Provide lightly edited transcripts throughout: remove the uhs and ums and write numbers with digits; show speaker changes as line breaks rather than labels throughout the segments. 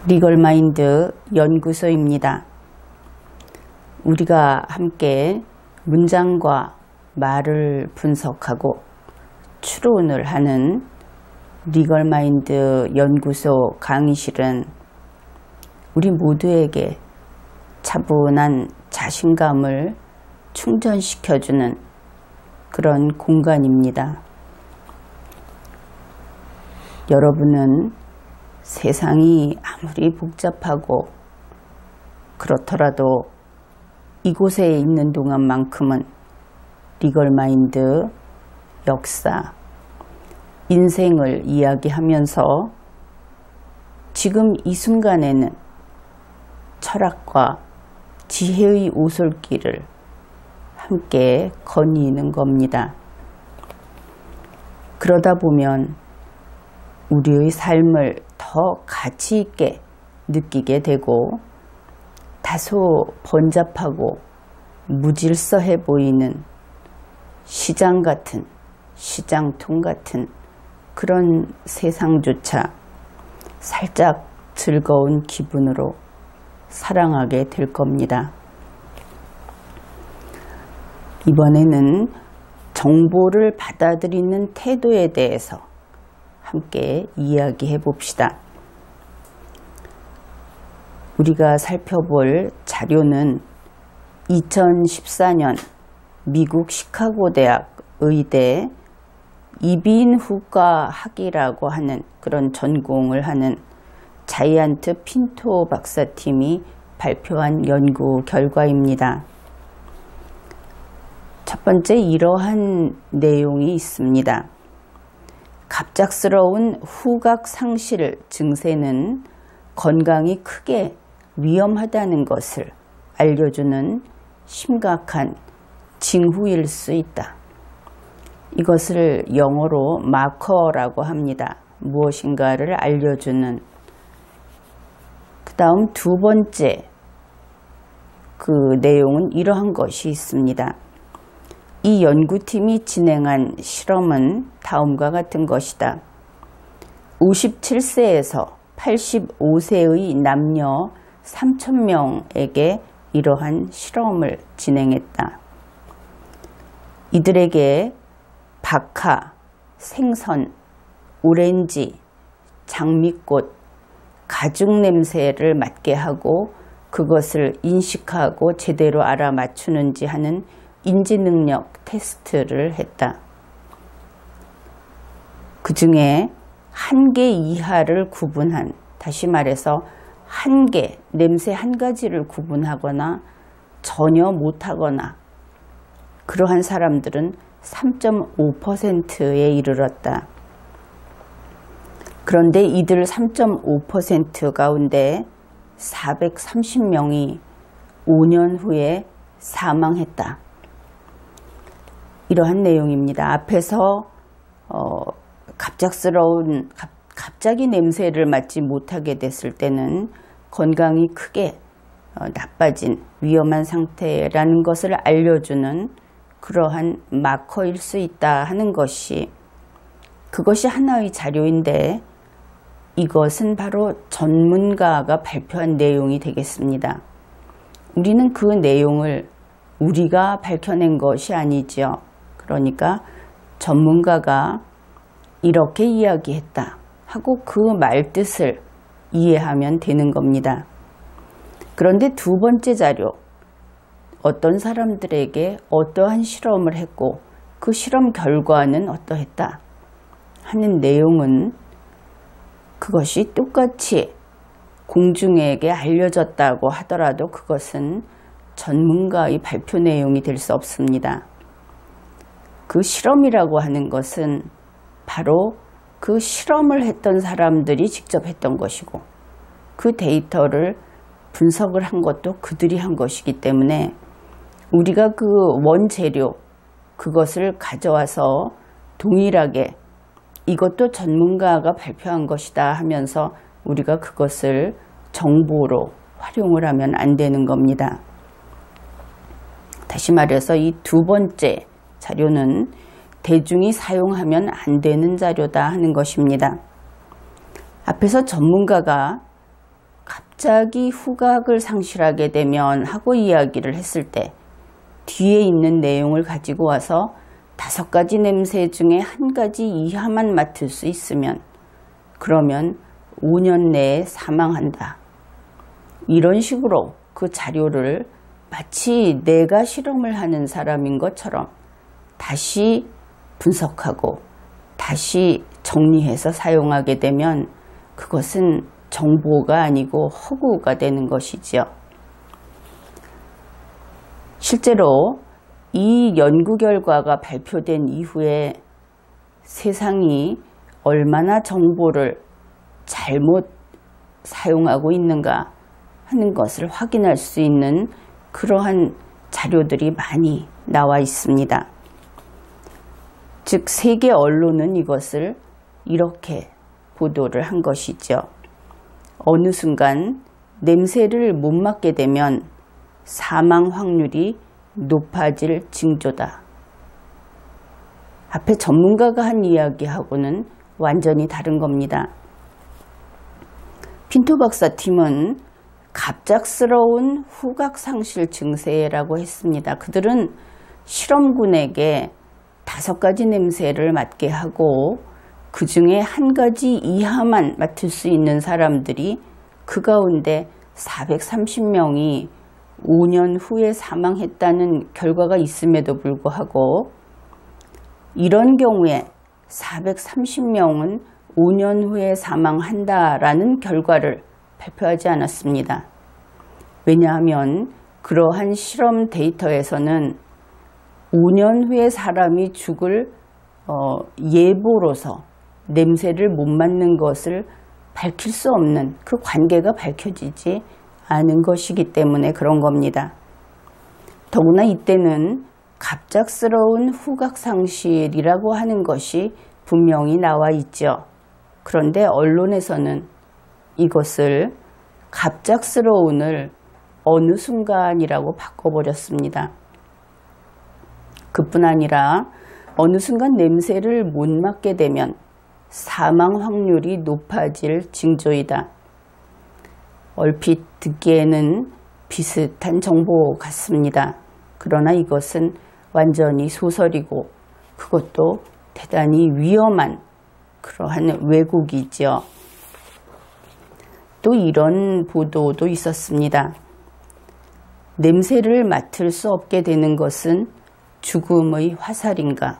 리걸마인드 연구소입니다. 우리가 함께 문장과 말을 분석하고 추론을 하는 리걸마인드 연구소 강의실은 우리 모두에게 차분한 자신감을 충전시켜주는 그런 공간입니다. 여러분은 세상이 아무리 복잡하고 그렇더라도 이곳에 있는 동안만큼은 리걸마인드, 역사, 인생을 이야기하면서 지금 이 순간에는 철학과 지혜의 오솔길을 함께 거니는 겁니다. 그러다 보면 우리의 삶을 더 가치 있게 느끼게 되고 다소 번잡하고 무질서해 보이는 시장 같은, 시장통 같은 그런 세상조차 살짝 즐거운 기분으로 사랑하게 될 겁니다. 이번에는 정보를 받아들이는 태도에 대해서 함께 이야기해 봅시다. 우리가 살펴볼 자료는 2014년 미국 시카고 대학 의대 이비인후과 학이라고 하는 그런 전공을 하는 자이언트 핀토 박사팀이 발표한 연구 결과입니다. 첫 번째 이러한 내용이 있습니다. 갑작스러운 후각 상실 증세는 건강이 크게 위험하다는 것을 알려주는 심각한 징후일 수 있다. 이것을 영어로 마커라고 합니다. 무엇인가를 알려주는. 그 다음 두 번째 그 내용은 이러한 것이 있습니다. 이 연구팀이 진행한 실험은 다음과 같은 것이다. 57세에서 85세의 남녀 3,000명에게 이러한 실험을 진행했다. 이들에게 박하, 생선, 오렌지, 장미꽃, 가죽 냄새를 맡게 하고 그것을 인식하고 제대로 알아맞추는지 하는 인지능력 테스트를 했다. 그 중에 한 개 이하를 구분한, 다시 말해서 한 개, 냄새 한 가지를 구분하거나 전혀 못하거나 그러한 사람들은 3.5%에 이르렀다. 그런데 이들 3.5% 가운데 430명이 5년 후에 사망했다. 이러한 내용입니다. 앞에서 갑자기 냄새를 맡지 못하게 됐을 때는 건강이 크게 나빠진 위험한 상태라는 것을 알려주는 그러한 마커일 수 있다 하는 것이, 그것이 하나의 자료인데 이것은 바로 전문가가 발표한 내용이 되겠습니다. 우리는 그 내용을 우리가 밝혀낸 것이 아니죠. 그러니까 전문가가 이렇게 이야기했다 하고 그 말뜻을 이해하면 되는 겁니다. 그런데 두 번째 자료, 어떤 사람들에게 어떠한 실험을 했고 그 실험 결과는 어떠했다 하는 내용은 그것이 똑같이 공중에게 알려졌다고 하더라도 그것은 전문가의 발표 내용이 될 수 없습니다. 그 실험이라고 하는 것은 바로 그 실험을 했던 사람들이 직접 했던 것이고 그 데이터를 분석을 한 것도 그들이 한 것이기 때문에 우리가 그 원재료, 그것을 가져와서 동일하게 이것도 전문가가 발표한 것이다 하면서 우리가 그것을 정보로 활용을 하면 안 되는 겁니다. 다시 말해서 이 두 번째 자료는 대중이 사용하면 안 되는 자료다 하는 것입니다. 앞에서 전문가가 갑자기 후각을 상실하게 되면 하고 이야기를 했을 때 뒤에 있는 내용을 가지고 와서 5가지 냄새 중에 1가지 이하만 맡을 수 있으면 그러면 5년 내에 사망한다. 이런 식으로 그 자료를 마치 내가 실험을 하는 사람인 것처럼 다시 분석하고 다시 정리해서 사용하게 되면 그것은 정보가 아니고 허구가 되는 것이지요. 실제로 이 연구 결과가 발표된 이후에 세상이 얼마나 정보를 잘못 사용하고 있는가 하는 것을 확인할 수 있는 그러한 자료들이 많이 나와 있습니다. 즉 세계 언론은 이것을 이렇게 보도를 한 것이죠. 어느 순간 냄새를 못 맡게 되면 사망 확률이 높아질 징조다. 앞에 전문가가 한 이야기하고는 완전히 다른 겁니다. 핀토 박사 팀은 갑작스러운 후각상실 증세라고 했습니다. 그들은 실험군에게 5가지 냄새를 맡게 하고 그 중에 1가지 이하만 맡을 수 있는 사람들이 그 가운데 430명이 5년 후에 사망했다는 결과가 있음에도 불구하고 이런 경우에 430명은 5년 후에 사망한다라는 결과를 발표하지 않았습니다. 왜냐하면 그러한 실험 데이터에서는 5년 후에 사람이 죽을 예보로서 냄새를 못 맡는 것을 밝힐 수 없는 그 관계가 밝혀지지 않은 것이기 때문에 그런 겁니다. 더구나 이때는 갑작스러운 후각상실이라고 하는 것이 분명히 나와 있죠. 그런데 언론에서는 이것을 갑작스러운을 어느 순간이라고 바꿔버렸습니다. 그뿐 아니라 어느 순간 냄새를 못 맡게 되면 사망 확률이 높아질 징조이다. 얼핏 듣기에는 비슷한 정보 같습니다. 그러나 이것은 완전히 소설이고 그것도 대단히 위험한 그러한 왜곡이죠. 또 이런 보도도 있었습니다. 냄새를 맡을 수 없게 되는 것은 죽음의 화살인가?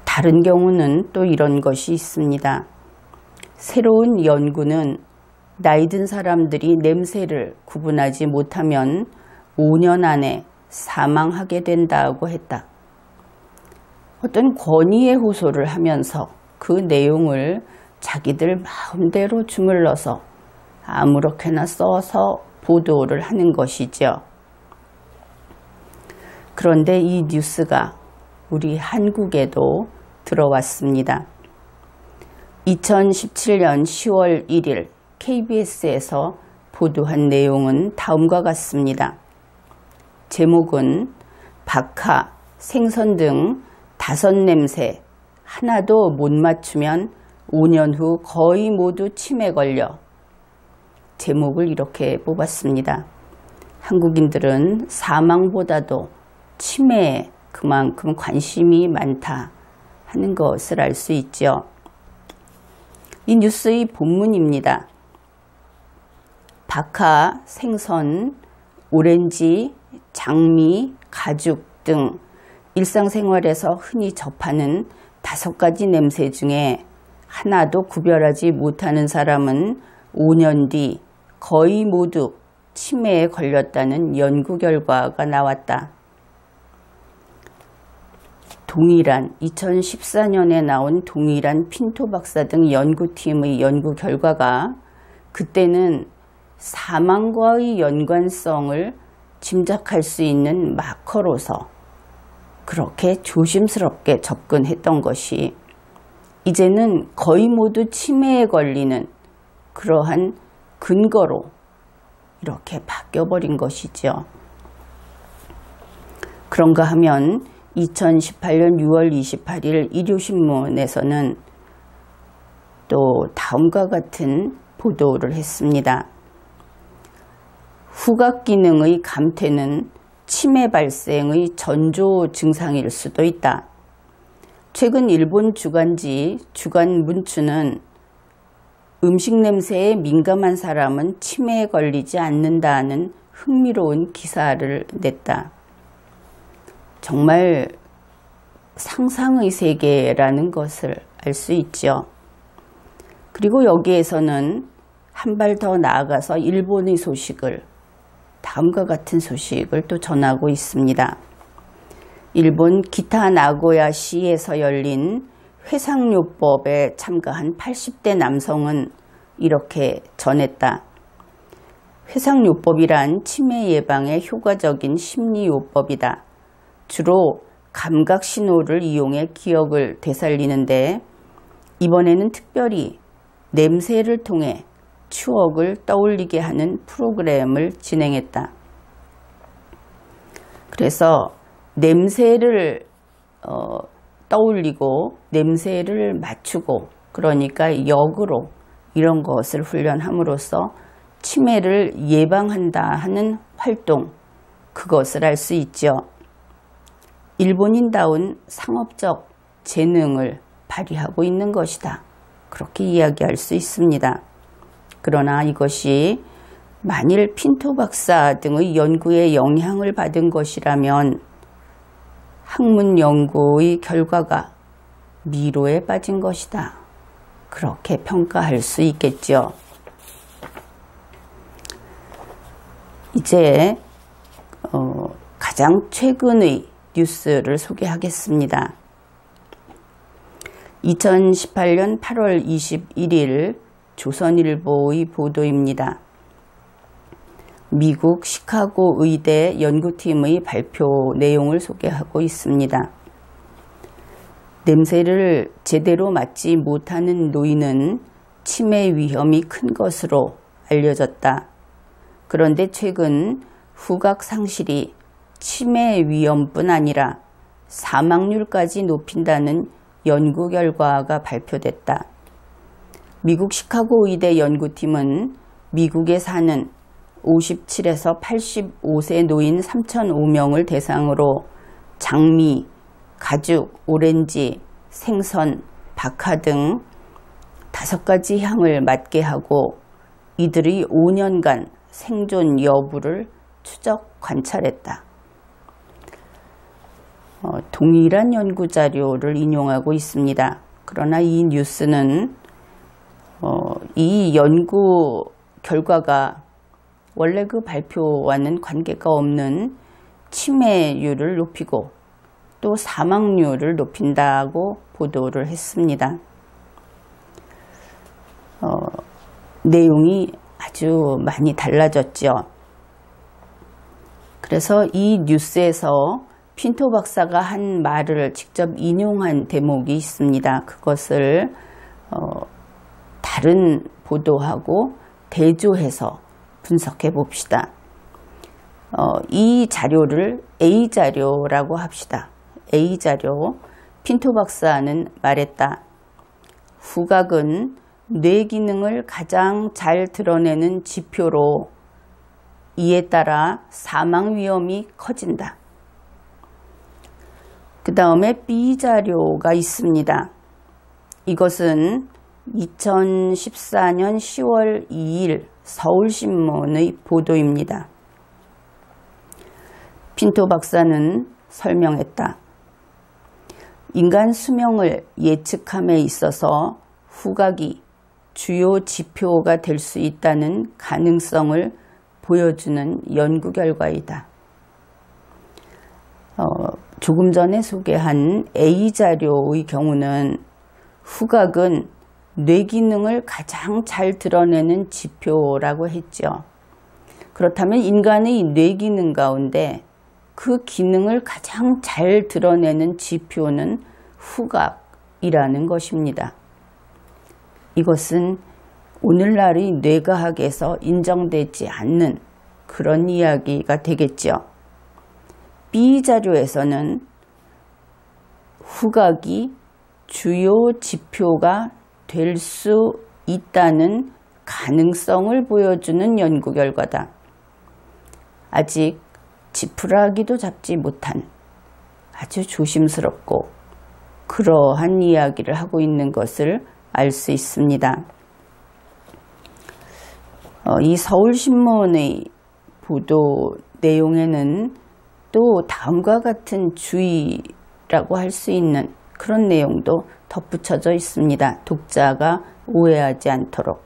다른 경우는 또 이런 것이 있습니다. 새로운 연구는 나이 든 사람들이 냄새를 구분하지 못하면 5년 안에 사망하게 된다고 했다. 어떤 권위의 호소를 하면서 그 내용을 자기들 마음대로 주물러서 아무렇게나 써서 보도를 하는 것이죠. 그런데 이 뉴스가 우리 한국에도 들어왔습니다. 2017년 10월 1일 KBS에서 보도한 내용은 다음과 같습니다. 제목은 박하, 생선 등 5냄새 하나도 못 맞추면 5년 후 거의 모두 치매 걸려. 제목을 이렇게 뽑았습니다. 한국인들은 사망보다도 치매에 그만큼 관심이 많다 하는 것을 알 수 있죠. 이 뉴스의 본문입니다. 박하, 생선, 오렌지, 장미, 가죽 등 일상생활에서 흔히 접하는 5가지 냄새 중에 하나도 구별하지 못하는 사람은 5년 뒤 거의 모두 치매에 걸렸다는 연구 결과가 나왔다. 동일한 2014년에 나온 동일한 핀토 박사 등 연구팀의 연구 결과가 그때는 사망과의 연관성을 짐작할 수 있는 마커로서 그렇게 조심스럽게 접근했던 것이 이제는 거의 모두 치매에 걸리는 그러한 근거로 이렇게 바뀌어버린 것이죠. 그런가 하면 2018년 6월 28일 일요신문에서는 또 다음과 같은 보도를 했습니다. 후각 기능의 감퇴는 치매 발생의 전조 증상일 수도 있다. 최근 일본 주간지 주간 문춘은 음식 냄새에 민감한 사람은 치매에 걸리지 않는다는 흥미로운 기사를 냈다. 정말 상상의 세계라는 것을 알 수 있죠. 그리고 여기에서는 한 발 더 나아가서 일본의 소식을, 다음과 같은 소식을 또 전하고 있습니다. 일본 기타 나고야시에서 열린 회상요법에 참가한 80대 남성은 이렇게 전했다. 회상요법이란 치매 예방에 효과적인 심리요법이다. 주로 감각신호를 이용해 기억을 되살리는데 이번에는 특별히 냄새를 통해 추억을 떠올리게 하는 프로그램을 진행했다. 그래서 냄새를 떠올리고 냄새를 맞추고, 그러니까 역으로 이런 것을 훈련함으로써 치매를 예방한다 하는 활동, 그것을 알 수 있죠. 일본인다운 상업적 재능을 발휘하고 있는 것이다. 그렇게 이야기할 수 있습니다. 그러나 이것이 만일 핀토 박사 등의 연구에 영향을 받은 것이라면 학문 연구의 결과가 미로에 빠진 것이다. 그렇게 평가할 수 있겠죠. 이제 가장 최근의 뉴스를 소개하겠습니다. 2018년 8월 21일 조선일보의 보도입니다. 미국 시카고 의대 연구팀의 발표 내용을 소개하고 있습니다. 냄새를 제대로 맡지 못하는 노인은 치매 위험이 큰 것으로 알려졌다. 그런데 최근 후각 상실이 치매 위험뿐 아니라 사망률까지 높인다는 연구 결과가 발표됐다. 미국 시카고 의대 연구팀은 미국에 사는 57에서 85세 노인 3,005명을 대상으로 장미, 가죽, 오렌지, 생선, 박하 등 5가지 향을 맡게 하고 이들의 5년간 생존 여부를 추적 관찰했다. 동일한 연구 자료를 인용하고 있습니다. 그러나 이 뉴스는 이 연구 결과가 원래 그 발표와는 관계가 없는 치매율을 높이고 또 사망률을 높인다고 보도를 했습니다. 내용이 아주 많이 달라졌죠. 그래서 이 뉴스에서 핀토 박사가 한 말을 직접 인용한 대목이 있습니다. 그것을 다른 보도하고 대조해서 분석해 봅시다. 이 자료를 A자료라고 합시다. A자료. 핀토 박사는 말했다. 후각은 뇌 기능을 가장 잘 드러내는 지표로 이에 따라 사망 위험이 커진다. 그 다음에 B자료가 있습니다. 이것은 2014년 10월 2일 서울신문의 보도입니다. 핀토 박사는 설명했다. 인간 수명을 예측함에 있어서 후각이 주요 지표가 될 수 있다는 가능성을 보여주는 연구 결과이다. 조금 전에 소개한 A자료의 경우는 후각은 뇌 기능을 가장 잘 드러내는 지표라고 했죠. 그렇다면 인간의 뇌 기능 가운데 그 기능을 가장 잘 드러내는 지표는 후각이라는 것입니다. 이것은 오늘날의 뇌과학에서 인정되지 않는 그런 이야기가 되겠죠. B자료에서는 후각이 주요 지표가 될 수 있다는 가능성을 보여주는 연구 결과다. 아직 지푸라기도 잡지 못한 아주 조심스럽고 그러한 이야기를 하고 있는 것을 알 수 있습니다. 이 서울신문의 보도 내용에는 또 다음과 같은 주의라고 할 수 있는 그런 내용도 덧붙여져 있습니다. 독자가 오해하지 않도록.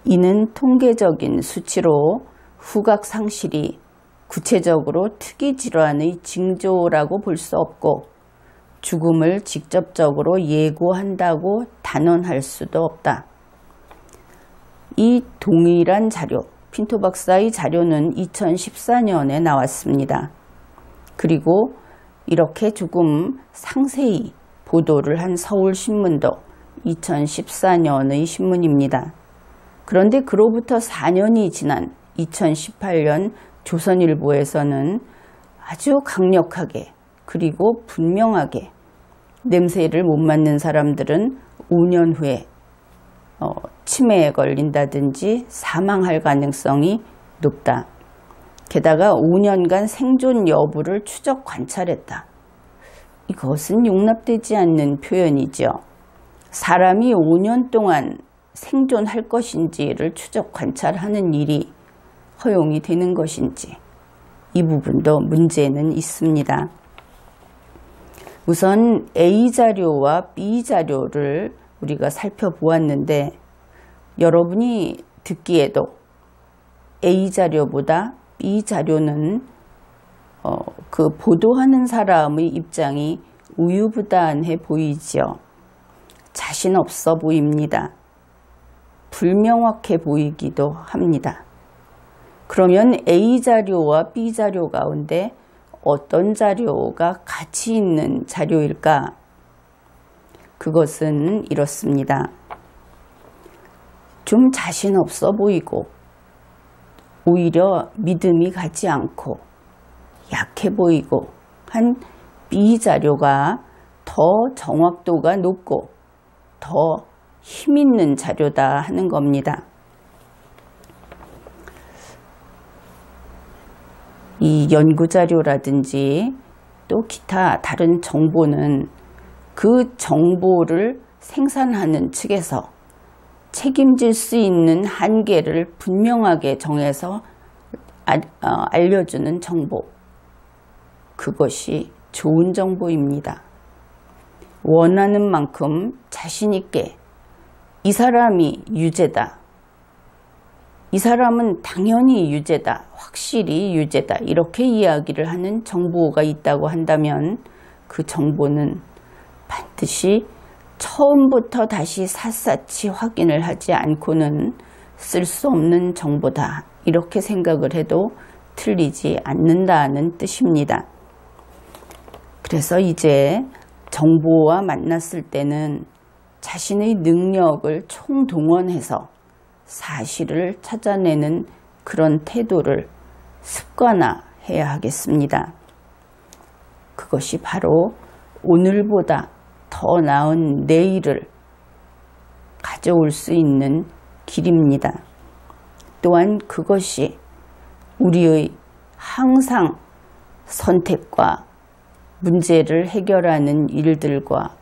이는 통계적인 수치로 후각 상실이 구체적으로 특이 질환의 징조라고 볼 수 없고 죽음을 직접적으로 예고한다고 단언할 수도 없다. 이 동일한 자료, 핀토 박사의 자료는 2014년에 나왔습니다. 그리고 이렇게 조금 상세히 보도를 한 서울신문도 2014년의 신문입니다. 그런데 그로부터 4년이 지난 2018년 조선일보에서는 아주 강력하게 그리고 분명하게 냄새를 못 맡는 사람들은 5년 후에 치매에 걸린다든지 사망할 가능성이 높다. 게다가 5년간 생존 여부를 추적 관찰했다. 이것은 용납되지 않는 표현이죠. 사람이 5년 동안 생존할 것인지를 추적 관찰하는 일이 허용이 되는 것인지 이 부분도 문제는 있습니다. 우선 A자료와 B자료를 우리가 살펴보았는데 여러분이 듣기에도 A자료보다 B자료는 그 보도하는 사람의 입장이 우유부단해 보이죠. 자신 없어 보입니다. 불명확해 보이기도 합니다. 그러면 A자료와 B자료 가운데 어떤 자료가 가치 있는 자료일까? 그것은 이렇습니다. 좀 자신 없어 보이고 오히려 믿음이 가지 않고 약해 보이고 한 B자료가 더 정확도가 높고 더 힘있는 자료다 하는 겁니다. 이 연구자료라든지 또 기타 다른 정보는 그 정보를 생산하는 측에서 책임질 수 있는 한계를 분명하게 정해서 알려주는 정보. 그것이 좋은 정보입니다. 원하는 만큼 자신 있게 이 사람이 유죄다. 이 사람은 당연히 유죄다. 확실히 유죄다. 이렇게 이야기를 하는 정보가 있다고 한다면 그 정보는 반드시 처음부터 다시 샅샅이 확인을 하지 않고는 쓸 수 없는 정보다. 이렇게 생각을 해도 틀리지 않는다는 뜻입니다. 그래서 이제 정보와 만났을 때는 자신의 능력을 총동원해서 사실을 찾아내는 그런 태도를 습관화해야 하겠습니다. 그것이 바로 오늘보다 더 나은 내일을 가져올 수 있는 길입니다. 또한 그것이 우리의 항상 선택과 문제를 해결하는 일들과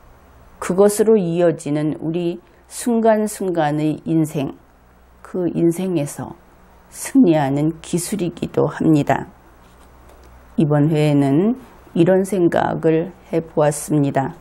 그것으로 이어지는 우리 순간순간의 인생, 그 인생에서 승리하는 기술이기도 합니다. 이번 회에는 이런 생각을 해보았습니다.